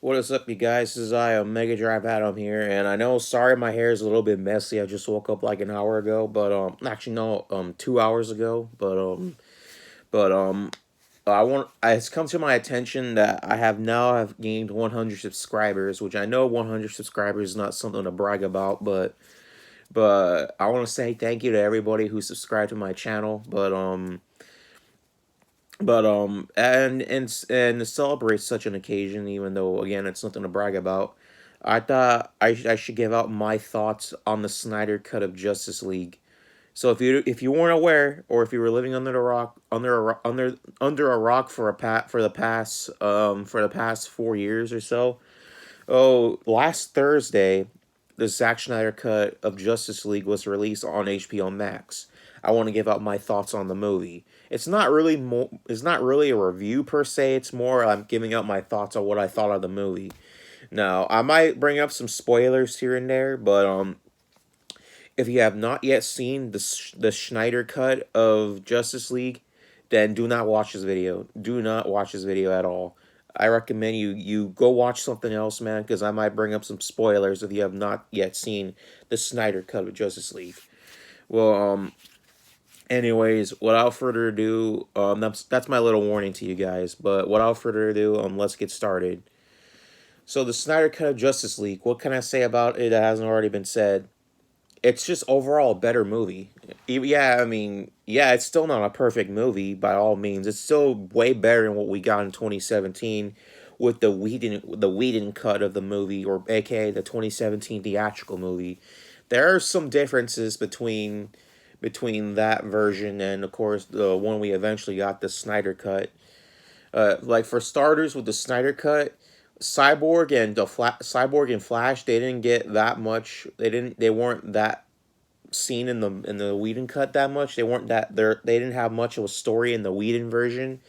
What is up, you guys? This is Mega Drive Adam here, and I know, sorry, my hair is a little bit messy. I just woke up like an hour ago, but actually no, 2 hours ago, but it's come to my attention that I have gained 100 subscribers, which I know 100 subscribers is not something to brag about, but I want to say thank you to everybody who subscribed to my channel, and to celebrate such an occasion, even though again it's nothing to brag about, I thought I should give out my thoughts on the Snyder cut of Justice League. So if you weren't aware, or if you were living under the rock under a rock for for the past 4 years or so, oh, last Thursday, the Zack Snyder cut of Justice League was released on HBO Max. I want to give out my thoughts on the movie. It's not really a review per se. It's more I'm giving out my thoughts on what I thought of the movie. Now, I might bring up some spoilers here and there, but if you have not yet seen the Schneider cut of Justice League, then do not watch this video. Do not watch this video at all. I recommend you go watch something else, man, because I might bring up some spoilers if you have not yet seen the Snyder cut of Justice League. Well, anyways, without further ado, that's my little warning to you guys. But without further ado, let's get started. So the Snyder cut of Justice League. What can I say about it that hasn't already been said? It's just overall a better movie. Yeah, I mean, yeah, it's still not a perfect movie by all means. It's still way better than what we got in 2017 with the Whedon cut of the movie, or aka the 2017 theatrical movie. There are some differences between that version and, of course, the one we eventually got, the Snyder cut. Like, for starters, with the Snyder cut, Cyborg and Flash, they didn't get that much. They weren't that seen in the Whedon cut that much. They didn't have much of a story in the Whedon version,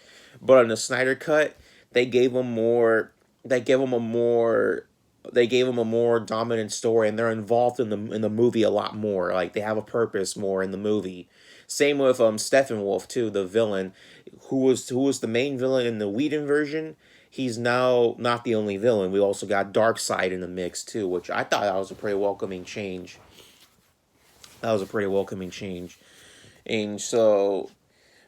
but in the Snyder cut, they gave them more. They gave them a more. They gave them a more dominant story, and they're involved in the movie a lot more. Like, they have a purpose more in the movie. Same with Steppenwolf too, the villain, who was the main villain in the Whedon version. He's now not the only villain. We also got Darkseid in the mix too, which I thought that was a pretty welcoming change. That was a pretty welcoming change. And so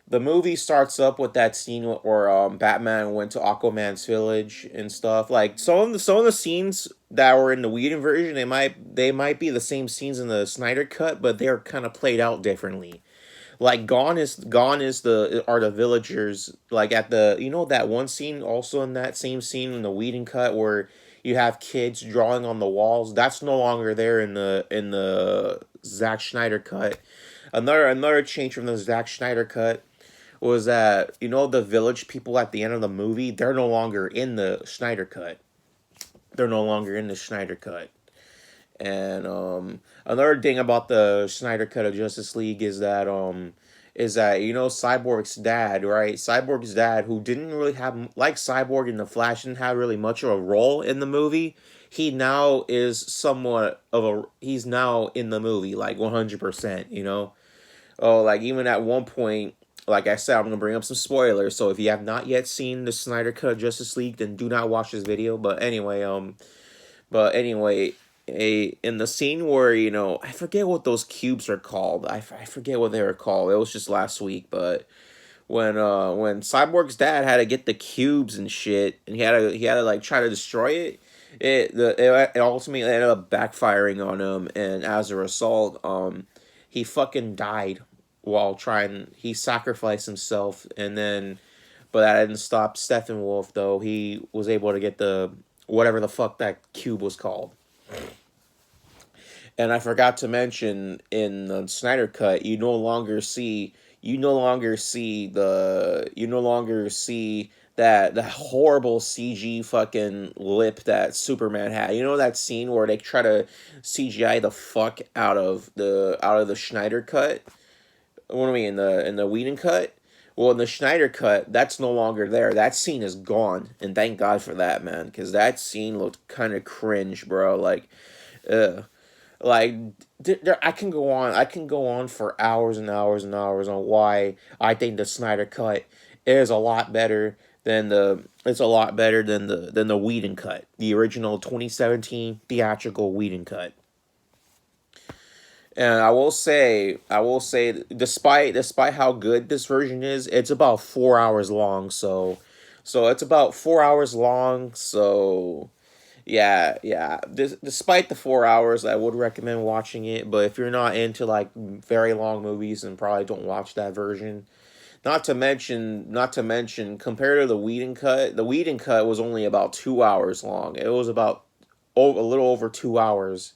the movie starts up with that scene where Batman went to Aquaman's village and stuff. Like, some of the scenes that were in the Whedon version, they might be the same scenes in the Snyder cut, but they're kind of played out differently. Like, gone is the are the villagers, like, at the, that one scene also in that same scene in the Whedon cut where you have kids drawing on the walls. That's no longer there in the Zack Snyder cut. Another change from the Zack Snyder cut was that, the village people at the end of the movie, they're no longer in the Snyder cut. They're no longer in the Snyder cut. And another thing about the Snyder cut of Justice League is that Cyborg's dad, right? Cyborg's dad, who didn't really have, like Cyborg and the Flash, didn't have really much of a role in the movie. He now is somewhat of a he's now in the movie, like, 100%. Oh, like, even at one point, like I said, I'm gonna bring up some spoilers. So if you have not yet seen the Snyder cut of Justice League, then do not watch this video. But anyway, in the scene where, I forget what those cubes are called. I forget what they were called. It was just last week, but when Cyborg's dad had to get the cubes and shit, and he had to like try to destroy it. It ultimately ended up backfiring on him, and as a result, he fucking died while trying. He sacrificed himself, and then, but that didn't stop Steppenwolf, though. He was able to get the whatever the fuck that cube was called. And I forgot to mention, in the Snyder cut, you no longer see that the horrible CG fucking lip that Superman had. You know that scene where they try to CGI the fuck out of the Schneider cut? What do I mean, in the Whedon cut? Well, in the Schneider cut, that's no longer there. That scene is gone, and thank God for that, man, because that scene looked kind of cringe, bro. Ugh. Like, I can go on for hours and hours and hours on why I think the Snyder cut is a lot better than the it's a lot better than the Whedon cut, the original 2017 theatrical Whedon cut. And I will say, despite how good this version is, it's about 4 hours long. So it's about 4 hours long. So yeah, yeah. Despite the 4 hours, I would recommend watching it. But if you're not into like very long movies, then probably don't watch that version. Not to mention, compared to the Whedon cut was only about 2 hours long. It was about a little over 2 hours.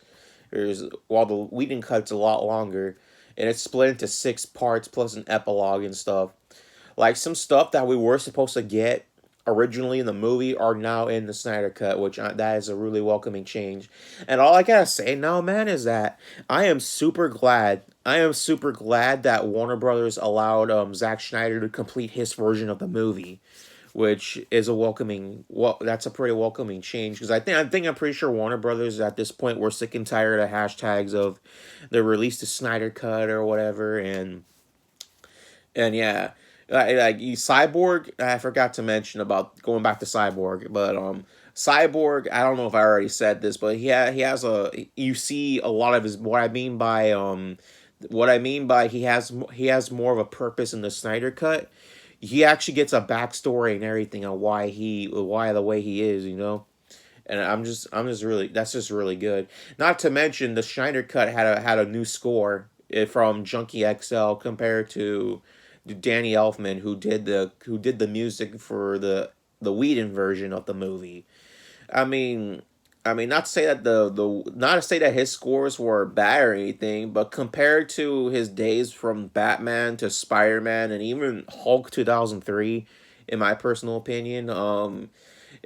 While the Whedon cut's a lot longer, and it's split into 6 parts plus an epilogue and stuff. Like some stuff that we were supposed to get originally in the movie are now in the Snyder cut, that is a really welcoming change. And all I gotta say now, man, is that I am super glad. I am super glad that Warner Brothers allowed Zack Snyder to complete his version of the movie, which is a welcoming. Well, that's a pretty welcoming change because I'm pretty sure Warner Brothers at this point were sick and tired of hashtags of the release the Snyder cut or whatever, and yeah, like Cyborg. I forgot to mention about going back to Cyborg, but Cyborg. I don't know if I already said this, but he has a. You see a lot of his. What I mean by he has more of a purpose in the Snyder cut. He actually gets a backstory and everything on why the way he is, and I'm just really that's just really good. Not to mention the Schneider cut had a new score from Junkie XL compared to Danny Elfman who did the music for the Whedon version of the movie. I mean, not to say that not to say that his scores were bad or anything, but compared to his days from Batman to Spider Man and even Hulk 2003, in my personal opinion,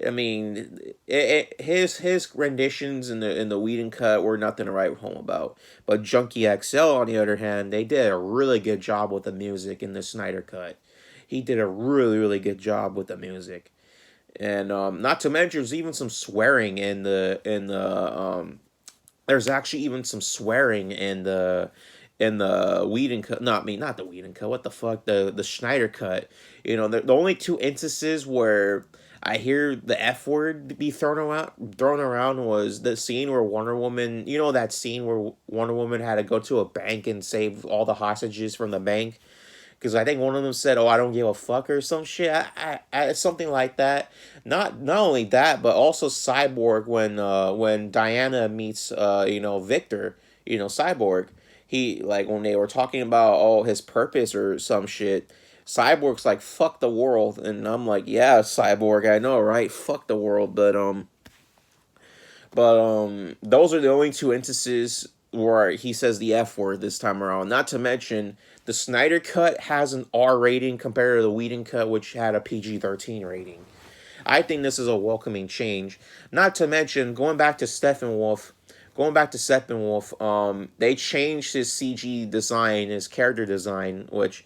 I mean, his renditions in the Whedon cut were nothing to write home about. But Junkie XL, on the other hand, they did a really good job with the music in the Snyder cut. He did a really really good job with the music, and not to mention there's even some swearing in the. There's actually even some swearing in the Whedon cut. Not the Whedon cut. What the fuck? The Schneider cut. The only two instances where I hear the F word be thrown around was the scene where Wonder Woman. That scene where Wonder Woman had to go to a bank and save all the hostages from the bank. Because I think one of them said, "Oh, I don't give a fuck" or some shit. Something like that. Not only that, but also Cyborg when Diana meets Victor, Cyborg. He like when they were talking about his purpose or some shit. Cyborg's like fuck the world, and I'm like, yeah, Cyborg, I know, right? Fuck the world, but those are the only two instances where he says the F word this time around. Not to mention the Snyder cut has an R rating compared to the Whedon cut, which had a PG-13 rating. I think this is a welcoming change. Not to mention Steppenwolf. They changed his CG design, his character design, which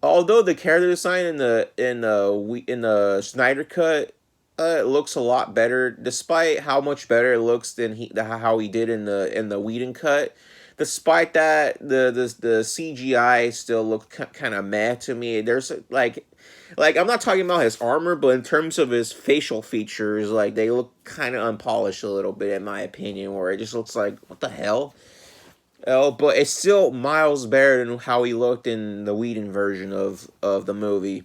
although the character design in the Snyder cut it looks a lot better, despite how much better it looks than how he did in the Whedon cut. Despite that, the CGI still looked kind of meh to me. There's like I'm not talking about his armor, but in terms of his facial features, like they look kind of unpolished a little bit, in my opinion. Where it just looks like what the hell. Oh, but it's still miles better than how he looked in the Whedon version of the movie.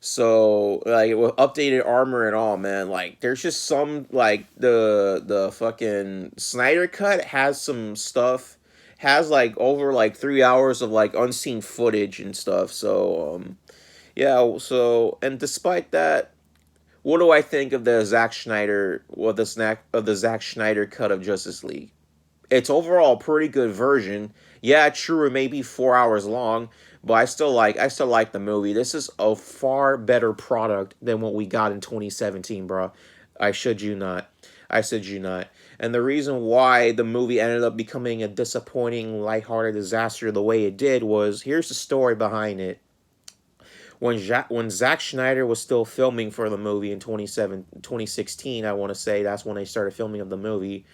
So like with updated armor and all, man, like there's just some like the fucking Snyder cut has some stuff, has like over like 3 hours of like unseen footage and stuff. So yeah, so and despite that, what do I think of the Zack Snyder, the Zack Snyder cut of Justice League? It's overall a pretty good version. Yeah, true, it may be 4 hours long, but I still like the movie. This is a far better product than what we got in 2017, bro. I should you not. I said you not. And the reason why the movie ended up becoming a disappointing, lighthearted disaster the way it did was here's the story behind it. When Zack Schneider was still filming for the movie in 2016, I want to say that's when they started filming of the movie.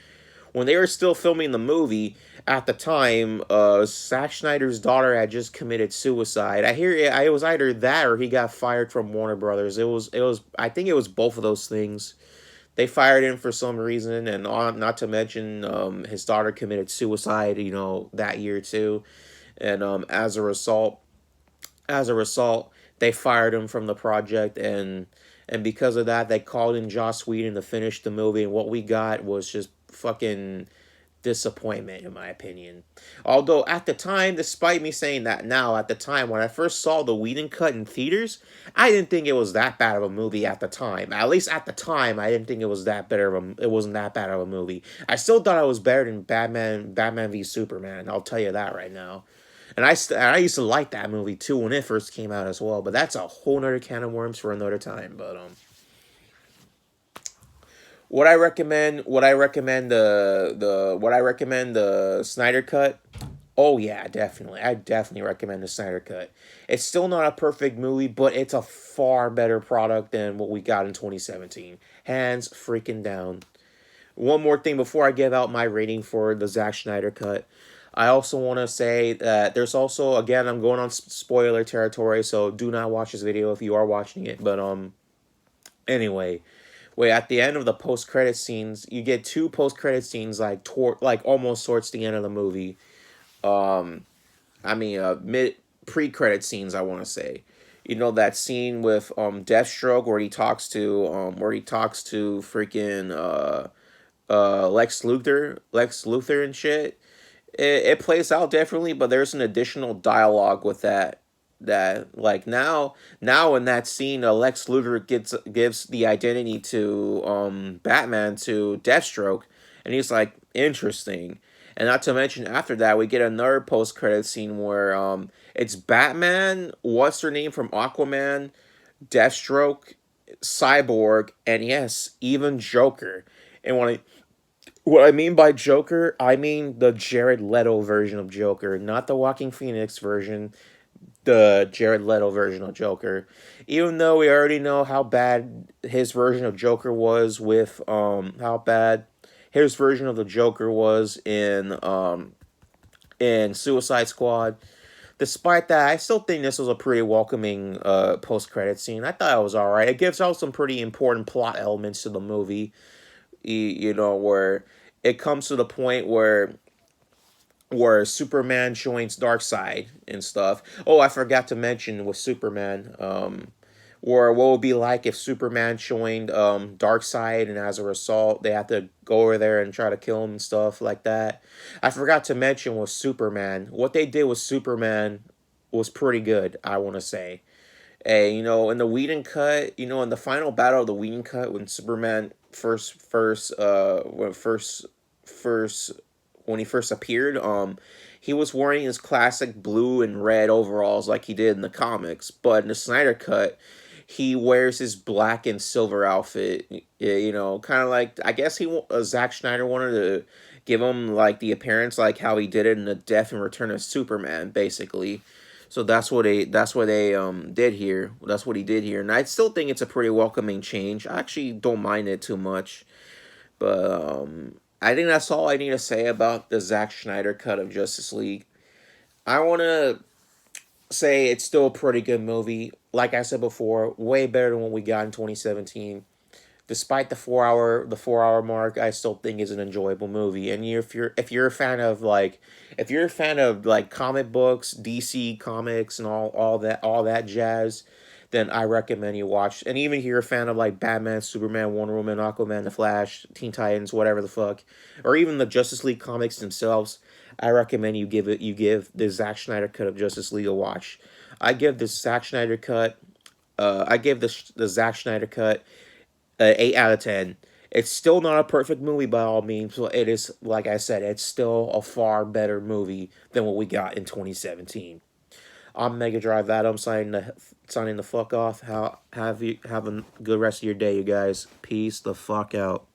when they were still filming the movie at the time, Zack Snyder's daughter had just committed suicide. I hear it was either that or he got fired from Warner Brothers. It was I think it was both of those things. They fired him for some reason, and not to mention his daughter committed suicide. That year too, and as a result, they fired him from the project, and because of that, they called in Joss Whedon to finish the movie, and what we got was just fucking disappointment, in my opinion. Although at the time, despite me saying that now, at the time when I first saw the Whedon cut in theaters, I didn't think it was that bad of a movie at the time. At least at the time, I didn't think it was that better of a. It wasn't that bad of a movie. I still thought it was better than Batman v Superman. I'll tell you that right now. And I used to like that movie too when it first came out as well. But that's a whole nother can of worms for another time. But what I recommend the Snyder cut. Oh yeah, definitely. I definitely recommend the Snyder cut. It's still not a perfect movie, but it's a far better product than what we got in 2017. Hands freaking down. One more thing before I give out my rating for the Zack Snyder cut. I also want to say that there's also, again, I'm going on spoiler territory, so do not watch this video if you are watching it. But anyway, wait, at the end of the post credit scenes, you get two post credit scenes like almost towards the end of the movie. Um, I mean, mid pre credit scenes, I want to say. That scene with Deathstroke where he talks to freaking Lex Luthor and shit. It plays out differently, but there's an additional dialogue with that. That like now in that scene, Lex Luthor gives the identity to Batman to Deathstroke, and he's like interesting. And not to mention after that, we get another post credit scene where it's Batman, what's her name from Aquaman, Deathstroke, Cyborg, and yes, even Joker. And what I mean by Joker, I mean the Jared Leto version of Joker, not the Walking Phoenix version, the Jared Leto version of Joker. Even though we already know how bad his version of Joker was with how bad his version of the Joker was in Suicide Squad. Despite that, I still think this was a pretty welcoming post credit scene. I thought it was alright. It gives out some pretty important plot elements to the movie. Where it comes to the point where Superman joins Darkseid and stuff. Oh, I forgot to mention with Superman, or what would be like if Superman joined Darkseid, and as a result, they have to go over there and try to kill him and stuff like that. I forgot to mention with Superman, what they did with Superman was pretty good, I want to say. Hey, in the Whedon cut, in the final battle of the Whedon cut, when Superman first when he first appeared, he was wearing his classic blue and red overalls like he did in the comics. But in the Snyder cut, he wears his black and silver outfit. Kind of like, I guess Zack Snyder wanted to give him like the appearance like how he did it in the Death and Return of Superman, basically. So that's what they did here. That's what he did here, and I still think it's a pretty welcoming change. I actually don't mind it too much, but I think that's all I need to say about the Zack Snyder cut of Justice League. I want to say it's still a pretty good movie. Like I said before, way better than what we got in 2017. Despite the 4 hour mark, I still think it's an enjoyable movie. And if you're a fan of like comic books, DC comics, and all that jazz, then I recommend you watch. And even if you're a fan of like Batman, Superman, Wonder Woman, Aquaman, The Flash, Teen Titans, whatever the fuck, or even the Justice League comics themselves, I recommend you give the Zack Snyder cut of Justice League a watch. I give the Zack Snyder cut. I give the Zack Snyder cut 8 out of 10. It's still not a perfect movie by all means, but it is, like I said, it's still a far better movie than what we got in 2017. I'm Mega Drive Adam signing the fuck off. Have a good rest of your day, you guys. Peace the fuck out.